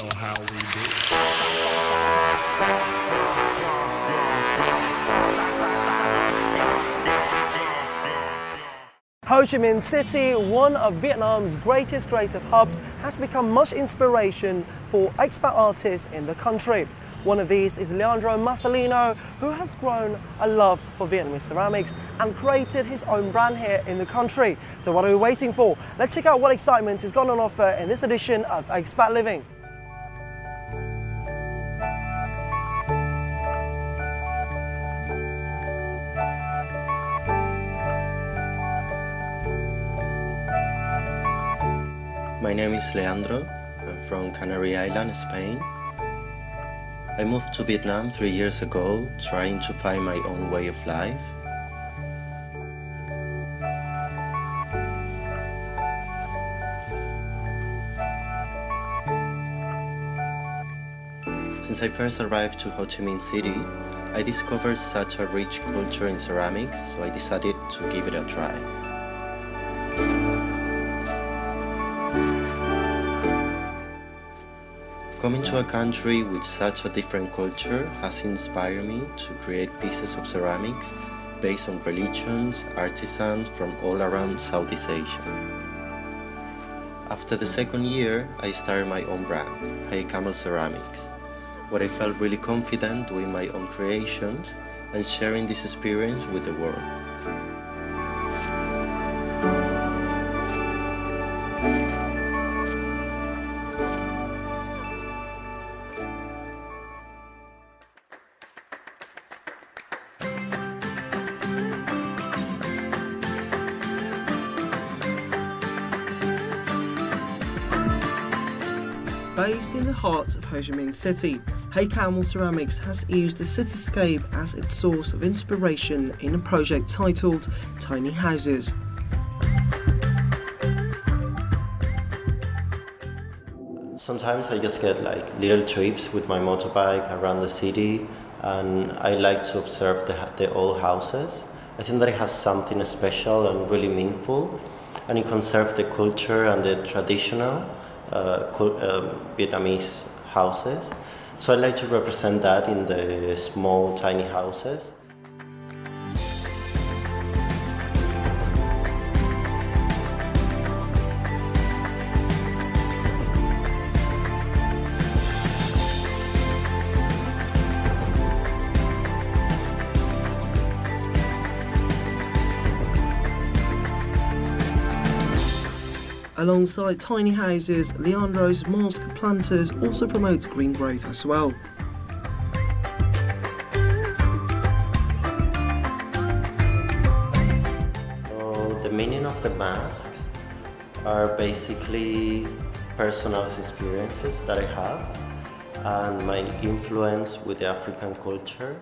know how we do. Ho Chi Minh City, one of Vietnam's greatest creative hubs, has become much inspiration for expat artists in the country. One of these is Leandro Marcelino, who has grown a love for Vietnamese ceramics and created his own brand here in the country. So what are we waiting for? Let's check out what excitement is going on offer in this edition of Expat Living. My name is Leandro. I'm from Canary Island, Spain. I moved to Vietnam 3 years ago, trying to find my own way of life. Since I first arrived to Ho Chi Minh City, I discovered such a rich culture in ceramics, so I decided to give it a try. Coming to a country with such a different culture has inspired me to create pieces of ceramics based on religions, artisans from all around Southeast Asia. After the second year, I started my own brand, Hey Camel Ceramics, where I felt really confident doing my own creations and sharing this experience with the world. Based in the heart of Ho Chi Minh City, Hey Camel Ceramics has used the cityscape as its source of inspiration in a project titled Tiny Houses. Sometimes I just get like little trips with my motorbike around the city, and I like to observe the old houses. I think that it has something special and really meaningful, and it conserves the culture and the traditional Vietnamese houses. So I like to represent that in the small, tiny houses. Alongside tiny houses, Leandro's mosque planters also promotes green growth as well. So the meaning of the masks are basically personal experiences that I have and my influence with the African culture.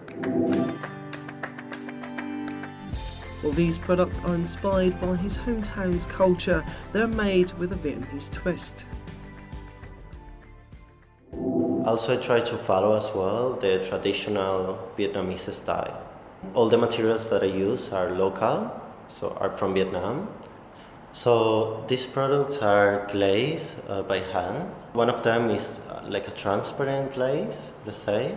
While these products are inspired by his hometown's culture, they're made with a Vietnamese twist. Also, I try to follow as well the traditional Vietnamese style. All the materials that I use are local, so are from Vietnam. So these products are glaze by hand. One of them is like a transparent glaze, let's say,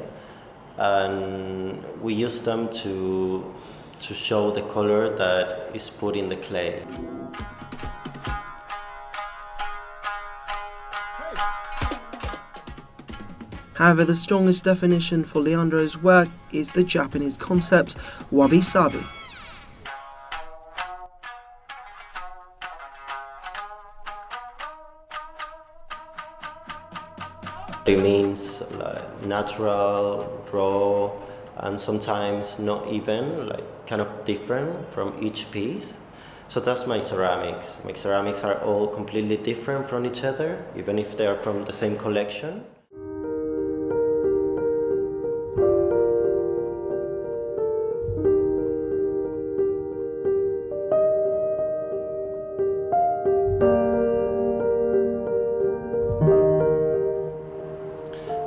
and we use them to show the color that is put in the clay. However, the strongest definition for Leandro's work is the Japanese concept wabi-sabi. It means like natural, raw, and sometimes not even, like kind of different from each piece. So that's my ceramics. My ceramics are all completely different from each other, even if they are from the same collection.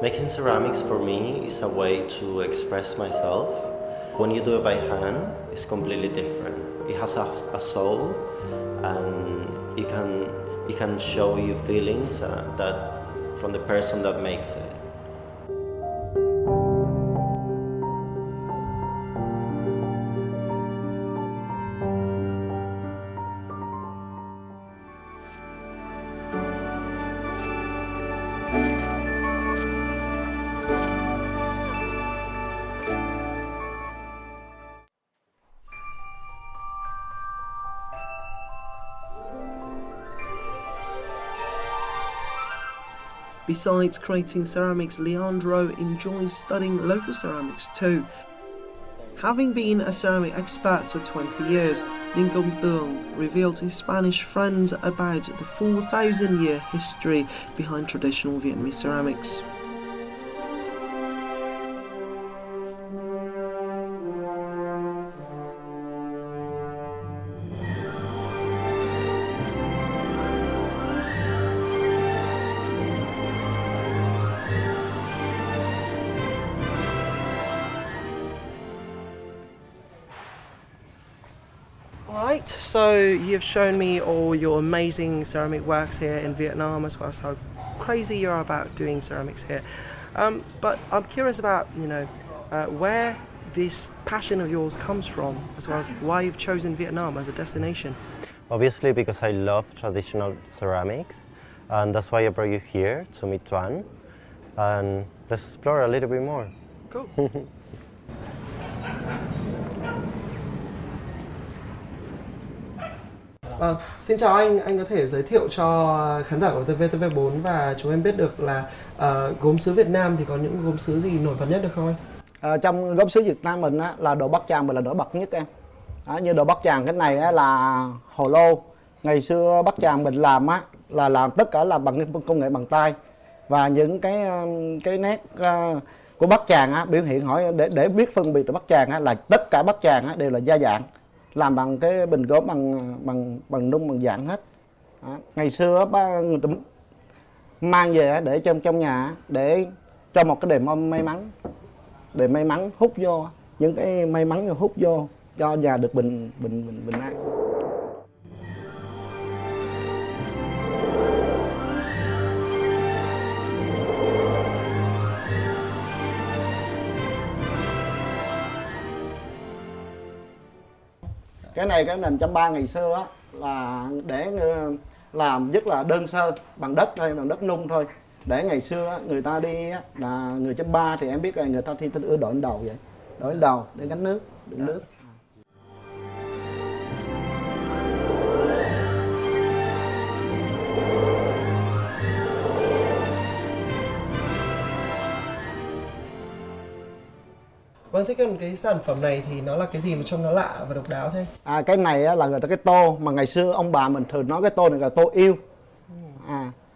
Making ceramics for me is a way to express myself. When you do it by hand, it's completely different. It has a soul, and it can show you feelings that from the person that makes it. Besides creating ceramics, Leandro enjoys studying local ceramics too. Having been a ceramic expert for 20 years, Linh Công Tường revealed to his Spanish friends about the 4,000-year history behind traditional Vietnamese ceramics. Right, so you've shown me all your amazing ceramic works here in Vietnam, as well as how crazy you are about doing ceramics here. But I'm curious about, where this passion of yours comes from, as well as why you've chosen Vietnam as a destination. Obviously because I love traditional ceramics, and that's why I brought you here to meet Tuan, and let's explore a little bit more. Cool. Xin chào anh có thể giới thiệu cho khán giả của VTV4 và chúng em biết được là gốm sứ Việt Nam thì có những gốm sứ gì nổi bật nhất được không anh? Trong gốm sứ Việt Nam mình á, là đồ Bát Tràng mình là nổi bật nhất em. Như đồ Bát Tràng cái này á, là hồ lô. Ngày xưa Bát Tràng mình làm á, là làm tất cả là bằng công nghệ bằng tay, và những cái nét của Bát Tràng á, biểu hiện hỏi để biết phân biệt được Bát Tràng á, là tất cả Bát Tràng á, đều là gia dạng, làm bằng cái bình gốm bằng nung bằng dạng hết. Ngày xưa người ta mang về để trong nhà để cho một cái đề may mắn hút vô, những cái may mắn hút vô cho nhà được bình an. Cái này cái nền chăm ba ngày xưa á, là để làm rất là đơn sơ, bằng đất thôi, bằng đất nung thôi. Để ngày xưa á, người ta đi á, là người chăm ba thì em biết là người ta thi đội lên đầu vậy, đội lên đầu để gánh nước, đựng nước. Vâng, thế còn cái sản phẩm này thì nó là cái gì mà trông nó lạ và độc đáo thế? Cái này á, là người ta cái tô mà ngày xưa ông bà mình thường nói cái tô này là tô yêu.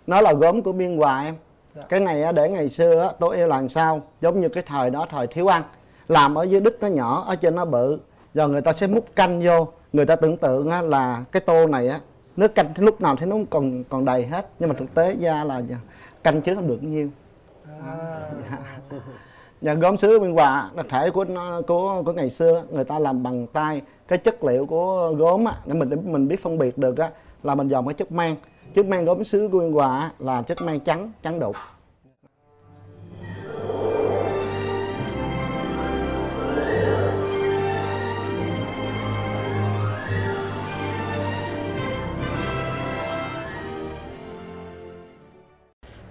Nó là gốm của Biên Hòa em. Dạ. Cái này á, để ngày xưa á, tô yêu là làm sao? Giống như cái thời đó, thời thiếu ăn, làm ở dưới đít nó nhỏ, ở trên nó bự, rồi người ta sẽ múc canh vô. Người ta tưởng tượng á, là cái tô này á, nước canh lúc nào thấy nó còn đầy hết, nhưng mà thực tế ra là canh chứa không được nhiêu. Nhà gốm sứ Biên Hòa, đặc thể của ngày xưa người ta làm bằng tay. Cái chất liệu của gốm á, để mình biết phân biệt được á, là mình dùng cái chất mang. Chất mang gốm sứ của Biên Hòa á, là chất mang trắng đục.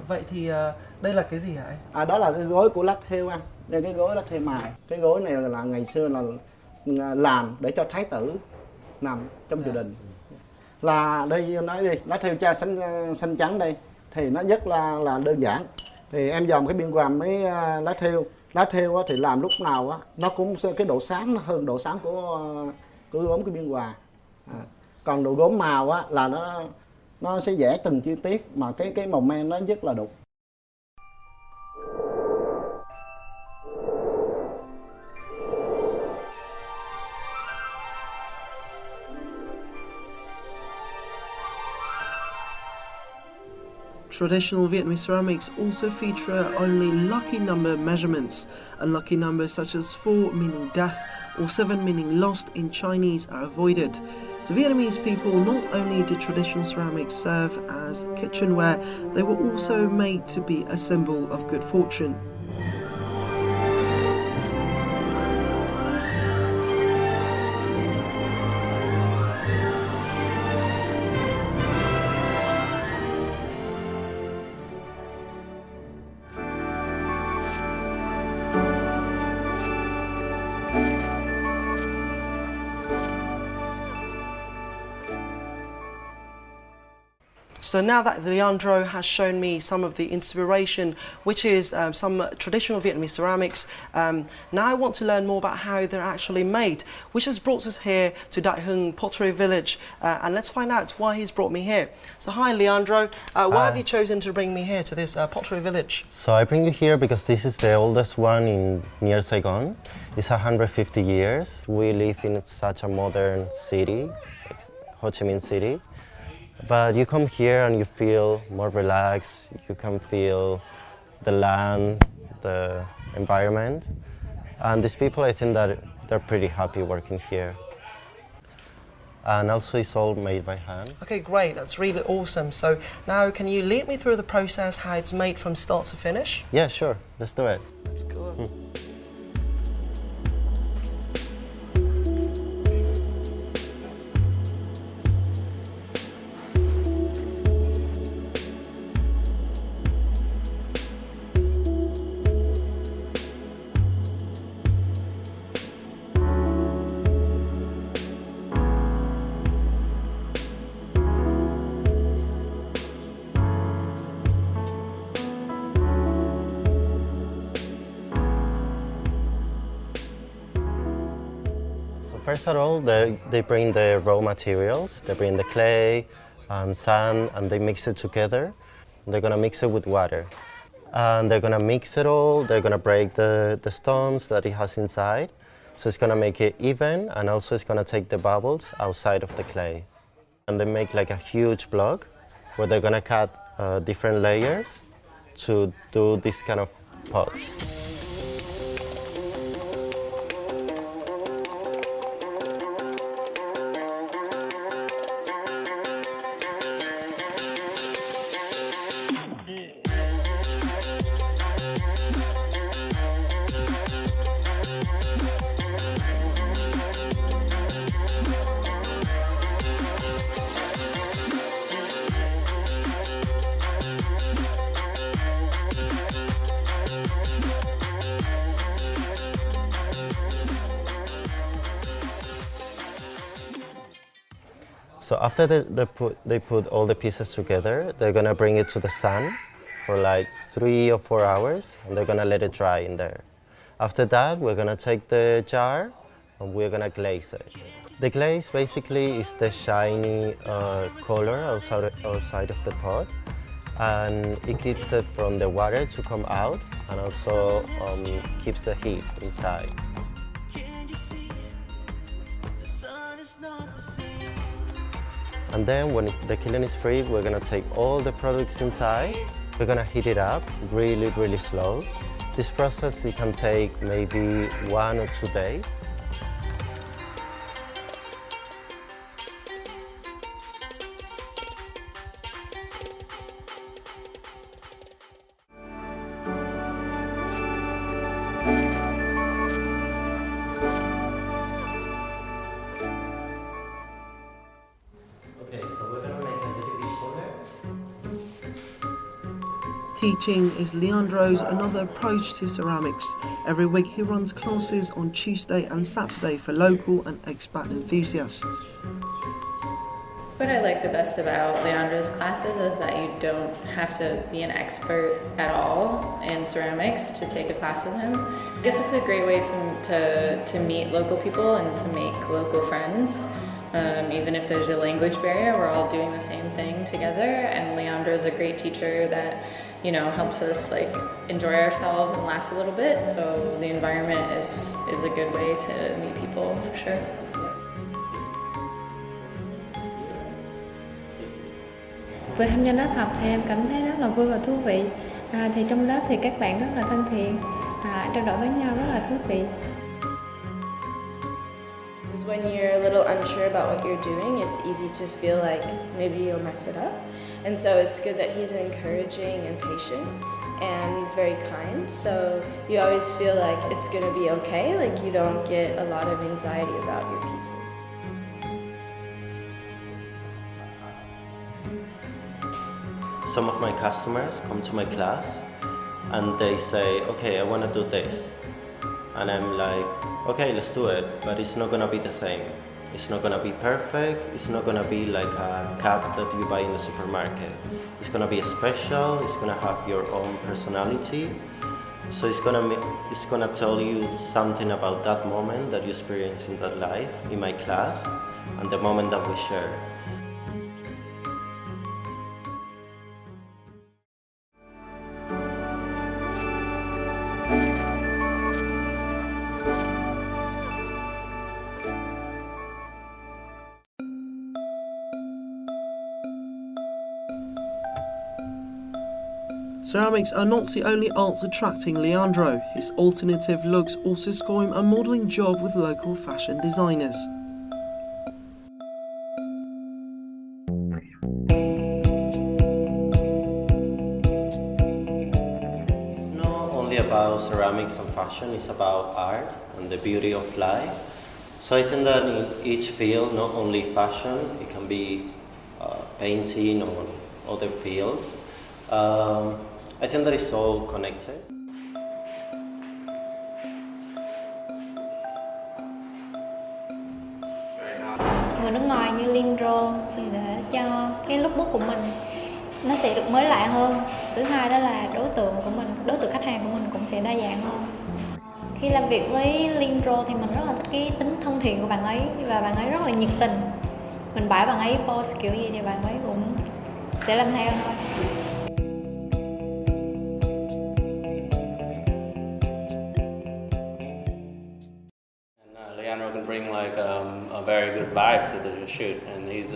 Vậy thì đây là cái gì hả anh? Đó là cái gối của lát thêu anh. Đây cái gối lát thêu mài. Cái gối này là ngày xưa là làm để cho thái tử nằm trong triều đình. Là đây nói đi, lát thêu cha xanh trắng đây thì nó rất là đơn giản. Thì em dòm cái Biên Hòa mấy lát thêu. Lát thêu thì làm lúc nào á nó cũng cái độ sáng nó hơn độ sáng của gốm của Biên Hòa. Còn đồ gốm màu á là nó sẽ vẽ từng chi tiết mà cái màu men nó rất là đục. Traditional Vietnamese ceramics also feature only lucky number measurements. Unlucky numbers such as 4 meaning death or 7 meaning lost in Chinese are avoided. So Vietnamese people not only did traditional ceramics serve as kitchenware, they were also made to be a symbol of good fortune. So now that Leandro has shown me some of the inspiration, which is some traditional Vietnamese ceramics, now I want to learn more about how they're actually made, which has brought us here to Dai Hung Pottery Village, and let's find out why he's brought me here. So hi Leandro, why have you chosen to bring me here to this pottery village? So I bring you here because this is the oldest one near Saigon. It's 150 years. We live in such a modern city, Ho Chi Minh City. But you come here and you feel more relaxed, you can feel the land, the environment. And these people, I think that they're pretty happy working here. And also it's all made by hand. Okay, great, that's really awesome. So now can you lead me through the process, how it's made from start to finish? Yeah, sure, let's do it. Let's go. First of all, they bring the raw materials. They bring the clay and sand, and they mix it together. They're gonna mix it with water. And they're gonna mix it all. They're gonna break the stones that it has inside. So it's gonna make it even, and also it's gonna take the bubbles outside of the clay. And they make like a huge block where they're gonna cut different layers to do this kind of pots. So after they put all the pieces together, they're gonna bring it to the sun for like 3 or 4 hours, and they're gonna let it dry in there. After that, we're gonna take the jar and we're gonna glaze it. The glaze basically is the shiny color outside of the pot, and it keeps it from the water to come out, and also keeps the heat inside. And then when the kiln is free, we're gonna take all the products inside. We're gonna heat it up really, really slow. This process, it can take maybe 1 or 2 days. Teaching is Leandro's another approach to ceramics. Every week he runs classes on Tuesday and Saturday for local and expat enthusiasts. What I like the best about Leandro's classes is that you don't have to be an expert at all in ceramics to take a class with him. I guess it's a great way to meet local people and to make local friends. Even if there's a language barrier, we're all doing the same thing together, and Leandro's a great teacher that, you know, helps us like enjoy ourselves and laugh a little bit, so the environment is a good way to meet people for sure. Vừa tham gia lớp học thì em cảm thấy rất là vui và thú vị. Thì trong lớp thì các bạn rất là thân thiện, trao đổi với nhau rất là thú vị. When you're a little unsure about what you're doing, it's easy to feel like maybe you'll mess it up. And so it's good that he's encouraging and patient, and he's very kind. So you always feel like it's going to be okay, like you don't get a lot of anxiety about your pieces. Some of my customers come to my class and they say, okay, I want to do this. And I'm like, okay, let's do it, but it's not gonna be the same. It's not gonna be perfect. It's not gonna be like a cup that you buy in the supermarket. It's gonna be special. It's gonna have your own personality. So it's gonna tell you something about that moment that you experience in that life, in my class, and the moment that we share. Ceramics are not the only arts attracting Leandro. His alternative looks also score him a modelling job with local fashion designers. It's not only about ceramics and fashion, it's about art and the beauty of life. So I think that in each field, not only fashion, it can be painting or other fields. I think that it's all connected. Người nước ngoài như Leandro thì để cho cái lookbook của mình nó sẽ được mới lạ hơn. Thứ hai đó là đối tượng của mình, đối tượng khách hàng của mình cũng sẽ đa dạng hơn. Khi làm việc với Leandro thì mình rất là thích cái tính thân thiện của bạn ấy và bạn ấy rất là nhiệt tình. Mình bảo bạn ấy pose kiểu gì thì bạn ấy cũng sẽ làm theo thôi. Leandro can bring like a very good vibe to the shoot, and he's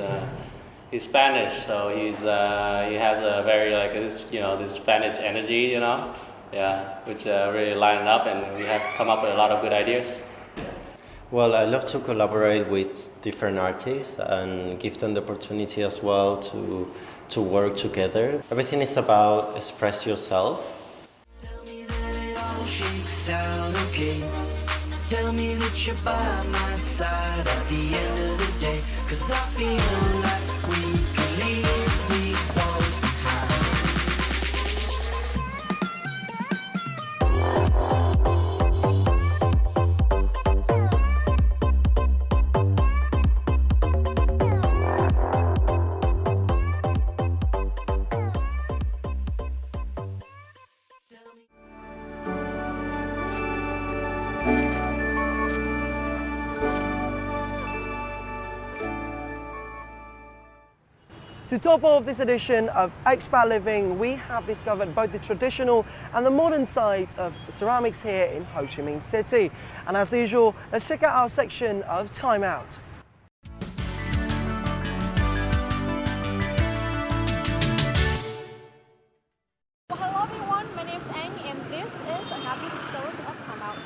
Spanish, so he has a very like this Spanish energy, which really line up, and we have come up with a lot of good ideas. Well, I love to collaborate with different artists and give them the opportunity as well to work together. Everything is about express yourself. Tell me that it all shakes out okay. Tell me that you're by my side at the end of the day, 'cause I feel like we can leave these walls behind. To top off this edition of Expat Living, we have discovered both the traditional and the modern sides of ceramics here in Ho Chi Minh City. And as usual, let's check out our section of Time Out. Well, hello everyone, my name is Anh and this is another episode of Time Out.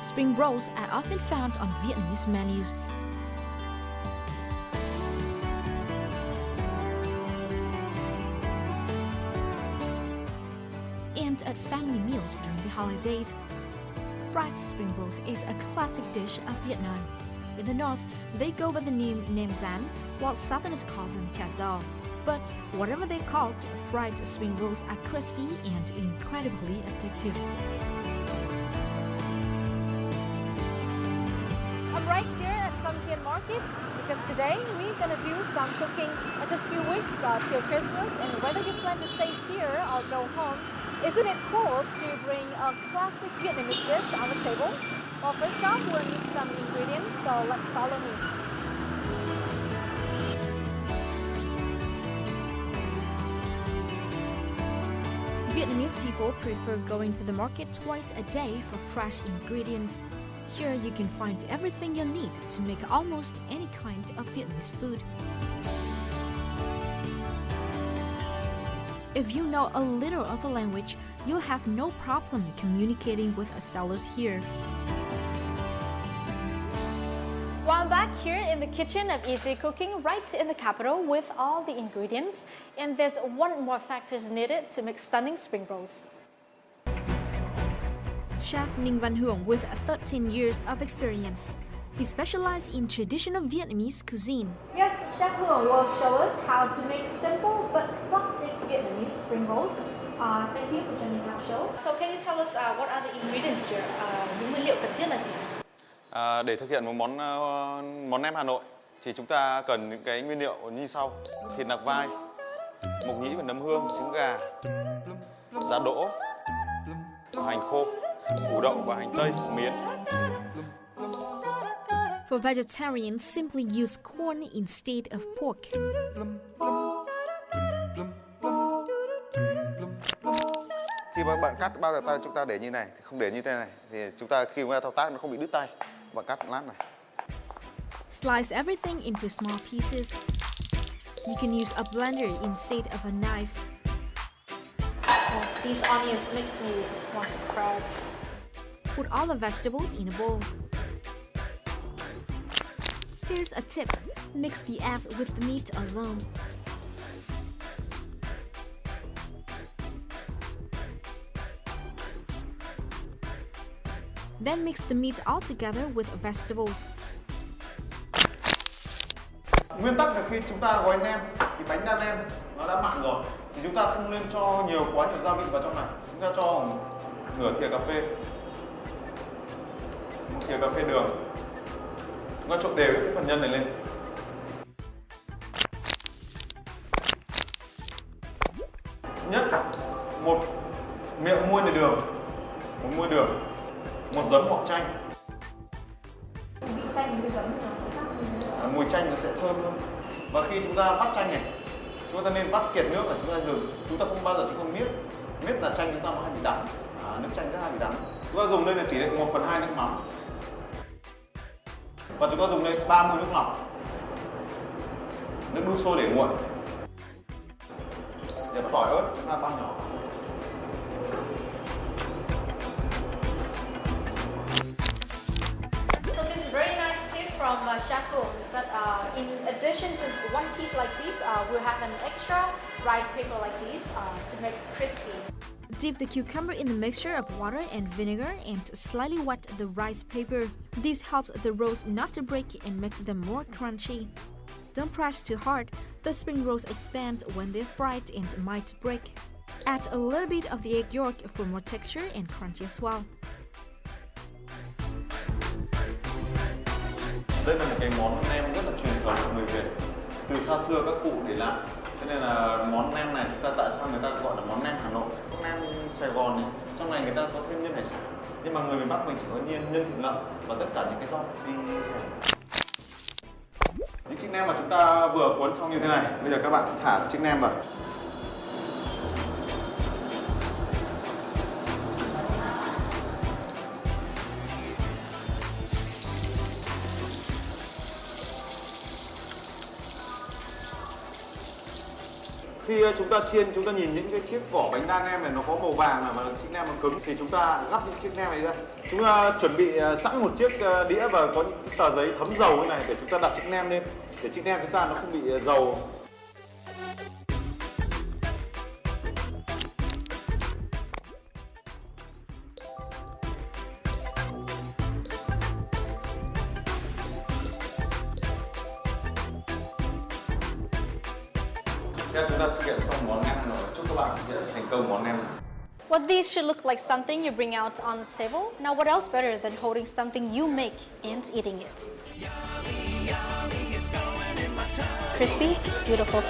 Spring rolls are often found on Vietnamese menus. And at family meals during the holidays. Fried spring rolls is a classic dish of Vietnam. In the north, they go by the name Nam Gián, while southerners call them Chả Giò. But whatever they're called, fried spring rolls are crispy and incredibly addictive. I'm right here at Kham Thiên Markets because today we're gonna do some cooking. Just a few weeks till Christmas, and whether you plan to stay here or go home, Isn't it cool to bring a classic Vietnamese dish on the table? Well, first off, we'll need some ingredients, so let's follow me. Vietnamese people prefer going to the market twice a day for fresh ingredients. Here you can find everything you need to make almost any kind of Vietnamese food. If you know a little of the language, you'll have no problem communicating with sellers here. Well, I'm back here in the kitchen of Easy Cooking, right in the capital, with all the ingredients. And there's one more factor needed to make stunning spring rolls. Chef Ninh Văn Hưởng with 13 years of experience. He specializes in traditional Vietnamese cuisine. Yes, Chef Hưởng will show us how to make simple but classic Vietnamese spring rolls. Thank you for joining our show. So can you tell us what are the ingredients here? Những nguyên liệu cần thiết là gì? Để thực hiện một món nem Hà Nội thì chúng ta cần những cái nguyên liệu như sau: thịt nạc vai, mộc nhĩ và nấm hương, trứng gà, giá đỗ, hành khô, củ đậu và hành tây, miến. For vegetarians, simply use corn instead of pork. Khi bạn cắt bao giờ chúng ta để như này, thì không để như thế này, thì khi chúng ta thao tác nó không bị đứt tay. Bạn cắt lát này. Slice everything into small pieces. You can use a blender instead of a knife. Oh, these onions makes me want to cry. Put all the vegetables in a bowl. Here's a tip: mix the eggs with the meat alone. Then mix the meat all together with vegetables. Nguyên tắc là khi chúng ta gói nem thì bánh đa nem nó đã mặn rồi thì chúng ta không nên cho nhiều gia vị vào trong này. Chúng ta cho nửa thìa cà phê, một thìa cà phê đường. Chúng ta trộn đều cái phần nhân này lên. Nhất một miệng muôi này đường, một muôi đường, một giấm hoặc chanh. Vị chanh với giấm nó sẽ khác hơn. Mùi chanh nó sẽ thơm hơn. Và khi chúng ta vắt chanh này, chúng ta nên vắt kiệt nước là chúng ta dừng. Chúng ta không bao giờ chúng ta miết là chanh chúng ta nó hay bị đắng. Nước chanh rất hay bị đắng. Chúng ta dùng đây là tỷ lệ 1/2 nước mắm. Và chúng ta dùng đây 30 nước lọc. Nước đun sôi để nguội. Để tỏi ớt chúng ta bao nhỏ. From Chef Hưởng, but in addition to one piece like this, we'll have an extra rice paper like this to make it crispy. Dip the cucumber in the mixture of water and vinegar and slightly wet the rice paper. This helps the rolls not to break and makes them more crunchy. Don't press too hard. The spring rolls expand when they're fried and might break. Add a little bit of the egg yolk for more texture and crunchy as well. Đây là một cái món nem rất là truyền thống của người Việt. Từ xa xưa các cụ để lại. Cho nên là món nem này tại sao người ta gọi là món nem Hà Nội. Nem Sài Gòn này, trong này người ta có thêm nhân hải sản. Nhưng mà người miền Bắc mình chỉ có nhân thịt lợn và tất cả những cái rau đi kèm. Những chiếc nem mà chúng ta vừa cuốn xong như thế này, bây giờ các bạn thả chiếc nem vào. Khi chúng ta chiên, chúng ta nhìn những cái chiếc vỏ bánh đa nem này nó có màu vàng mà chiếc nem nó cứng thì chúng ta gắp những chiếc nem này ra. Chúng ta chuẩn bị sẵn một chiếc đĩa và có những tờ giấy thấm dầu như này để chúng ta đặt chiếc nem lên, để chiếc nem chúng ta nó không bị dầu. Chúng ta thực hiện xong món nem rồi, chúc các bạn thực hiện thành công món nem. Well, these should look like something you bring out on the table. Now, what else better than holding something you make and eating it? Crispy, beautiful.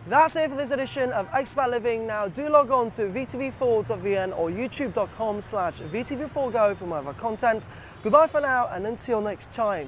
That's it for this edition of Expat Living. Now do log on to vtv4.vn or youtube.com/vtv4go for more of our content. Goodbye for now and until next time.